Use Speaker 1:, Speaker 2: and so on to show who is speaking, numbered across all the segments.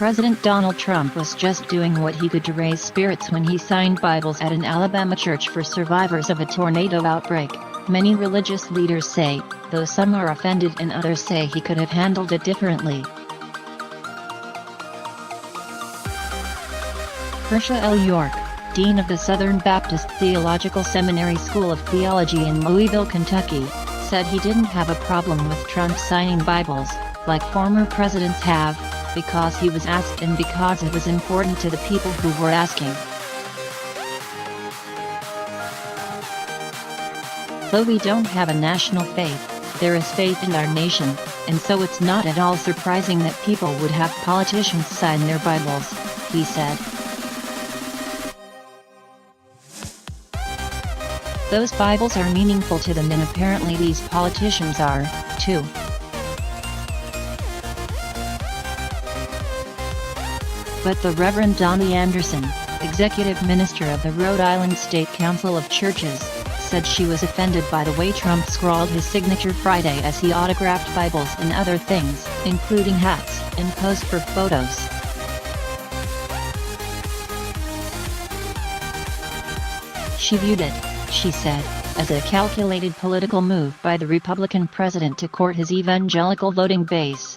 Speaker 1: President Donald Trump was just doing what he could to raise spirits when he signed Bibles at an Alabama church for survivors of a tornado outbreak, many religious leaders say, though some are offended and others say he could have handled it differently. Kershaw L. York, Dean of the Southern Baptist Theological Seminary School of Theology in Louisville, Kentucky, said he didn't have a problem with Trump signing Bibles, like former presidents have, because he was asked and because it was important to the people who were asking. Though we don't have a national faith, there is faith in our nation, and so it's not at all surprising that people would have politicians sign their Bibles, he said. Those Bibles are meaningful to them, and apparently these politicians are, too. But the Reverend Donnie Anderson, executive minister of the Rhode Island State Council of Churches, said she was offended by the way Trump scrawled his signature Friday as he autographed Bibles and other things, including hats, and posed for photos. She viewed it, she said, as a calculated political move by the Republican president to court his evangelical voting base.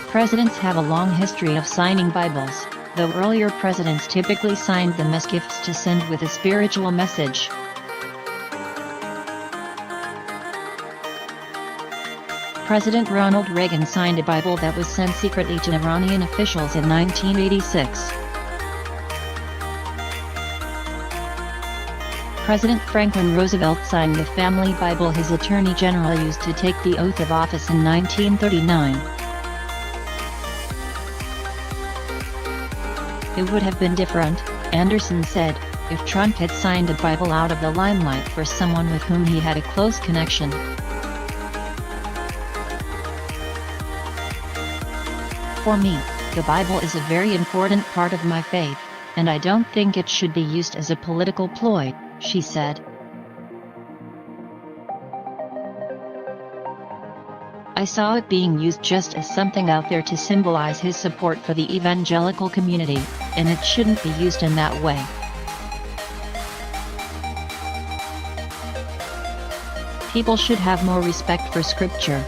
Speaker 1: Presidents have a long history of signing Bibles, though earlier presidents typically signed them as gifts to send with a spiritual message. President Ronald Reagan signed a Bible that was sent secretly to Iranian officials in 1986. President Franklin Roosevelt signed the family Bible his attorney general used to take the oath of office in 1939. It would have been different, Anderson said, if Trump had signed a Bible out of the limelight for someone with whom he had a close connection. For me, the Bible is a very important part of my faith, and I don't think it should be used as a political ploy, she said. I saw it being used just as something out there to symbolize his support for the evangelical community, and it shouldn't be used in that way. People should have more respect for Scripture.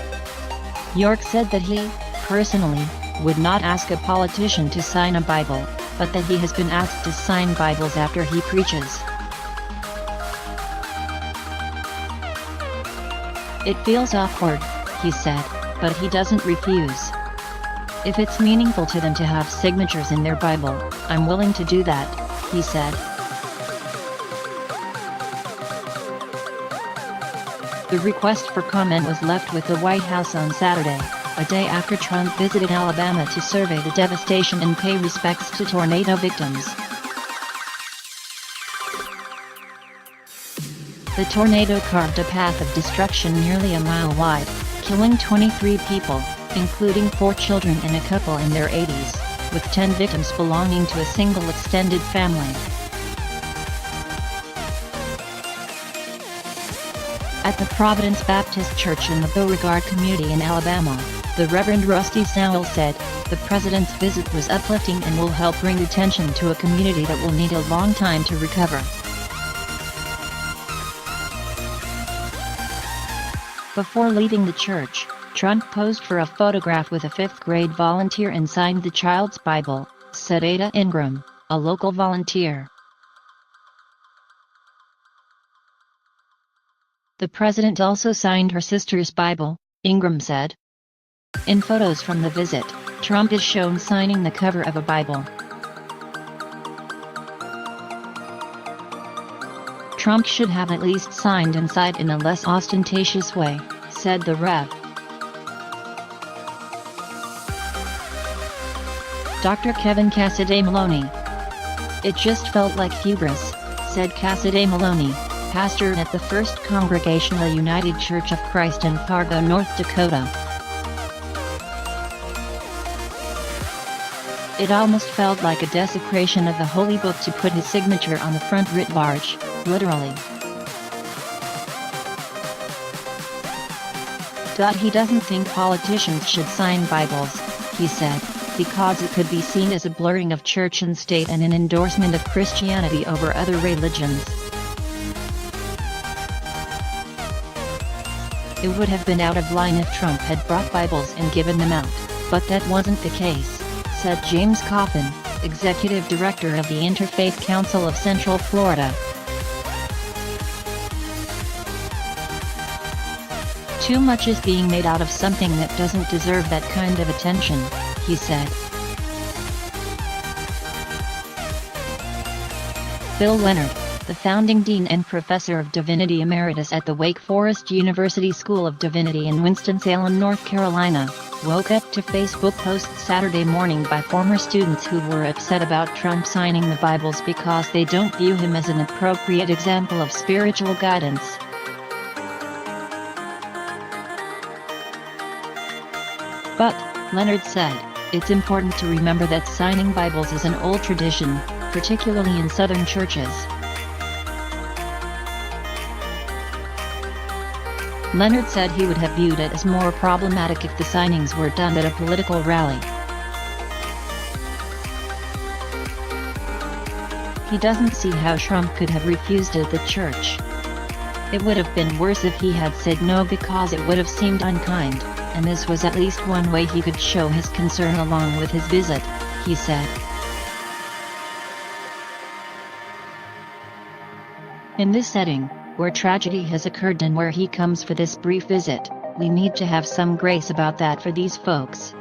Speaker 1: York said that he, personally, would not ask a politician to sign a Bible, but that he has been asked to sign Bibles after he preaches. It feels awkward, he said, but he doesn't refuse. If it's meaningful to them to have signatures in their Bible, I'm willing to do that, he said. The request for comment was left with the White House on Saturday, a day after Trump visited Alabama to survey the devastation and pay respects to tornado victims. The tornado carved a path of destruction nearly a mile wide, killing 23 people, including 4 children and a couple in their 80s, with 10 victims belonging to a single extended family. At the Providence Baptist Church in the Beauregard community in Alabama, the Reverend Rusty Sowell said, the president's visit was uplifting and will help bring attention to a community that will need a long time to recover. Before leaving the church, Trump posed for a photograph with a 5th grade volunteer and signed the child's Bible, said Ada Ingram, a local volunteer. The president also signed her sister's Bible, Ingram said. In photos from the visit, Trump is shown signing the cover of a Bible. Trump should have at least signed inside in a less ostentatious way, said the Rev. Dr. Kevin Cassidy Maloney. It just felt like hubris, said Cassidy Maloney, pastor at the First Congregational United Church of Christ in Fargo, North Dakota. It almost felt like a desecration of the Holy Book to put his signature on the front writ large, literally. He doesn't think politicians should sign Bibles, he said, because it could be seen as a blurring of church and state and an endorsement of Christianity over other religions. It would have been out of line if Trump had brought Bibles and given them out, but that wasn't the case, said James Coffin, Executive Director of the Interfaith Council of Central Florida. Too much is being made out of something that doesn't deserve that kind of attention, he said. Bill Leonard, the founding dean and professor of divinity emeritus at the Wake Forest University School of Divinity in Winston-Salem, North Carolina, woke up to Facebook posts Saturday morning by former students who were upset about Trump signing the Bibles because they don't view him as an appropriate example of spiritual guidance. But, Leonard said, it's important to remember that signing Bibles is an old tradition, particularly in Southern churches. Leonard said he would have viewed it as more problematic if the signings were done at a political rally. He doesn't see how Trump could have refused it at the church. It would have been worse if he had said no because it would have seemed unkind, and this was at least one way he could show his concern along with his visit, he said. In this setting, where tragedy has occurred and where he comes for this brief visit, we need to have some grace about that for these folks.